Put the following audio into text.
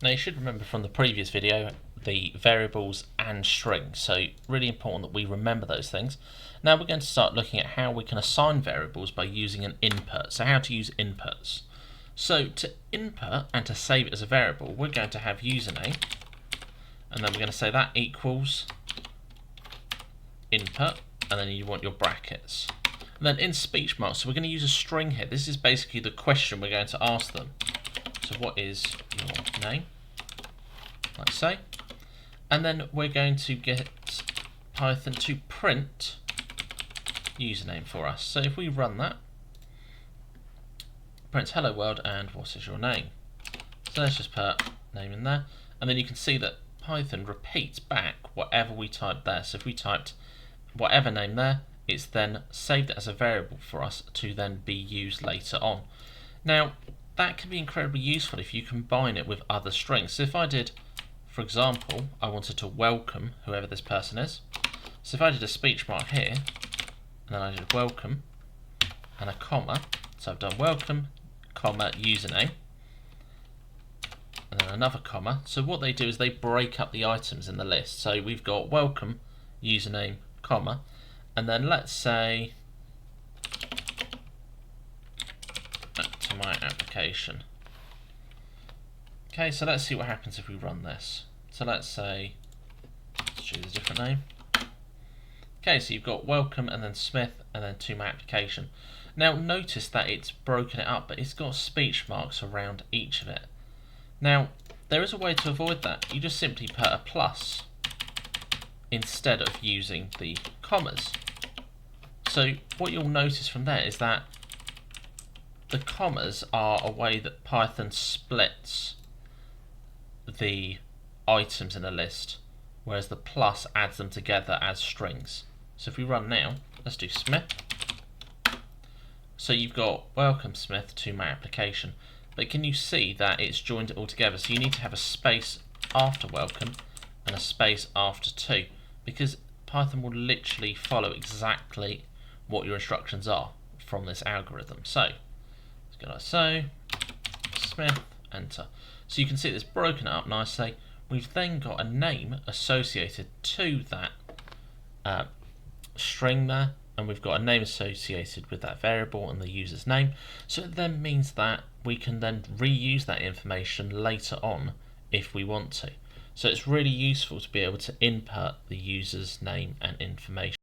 Now you should remember from the previous video the variables and strings, so really important that we remember those things. Now we're going to start looking at how we can assign variables by using an input, so how to use inputs. So to input and to save it as a variable, we're going to have username, and then we're going to say that equals input, and then you want your brackets. And then in speech marks, so we're going to use a string here. This is basically the question we're going to ask them. So what is your name? Like so. And then we're going to get Python to print username for us. So if we run that, prints hello world and what is your name? So let's just put name in there. And then you can see that Python repeats back whatever we typed there. So if we typed whatever name there, it's then saved as a variable for us to then be used later on. Now, that can be incredibly useful if you combine it with other strings. So if I did, for example, I wanted to welcome whoever this person is. So if I did a speech mark here, and then I did welcome, and a comma, so I've done welcome, comma, username, and then another comma. So what they do is they break up the items in the list. So we've got welcome, username, comma, and then let's say to my application. Okay, so let's see what happens if we run this. So let's say, let's choose a different name. Okay, so you've got welcome and then Smith and then to my application. Now notice that it's broken it up, but it's got speech marks around each of it. Now there is a way to avoid that. You just simply put a plus instead of using the commas. So what you'll notice from there is that the commas are a way that Python splits the items in a list, whereas the plus adds them together as strings. So if we run now, let's do Smith. So you've got welcome Smith to my application, but can you see that it's joined it all together? So you need to have a space after welcome and a space after to, because Python will literally follow exactly what your instructions are from this algorithm. So let's go like so, Smith, enter. So you can see it's broken up nicely. We've then got a name associated to that string there, and we've got a name associated with that variable and the user's name. So it then means that we can then reuse that information later on if we want to. So it's really useful to be able to input the user's name and information.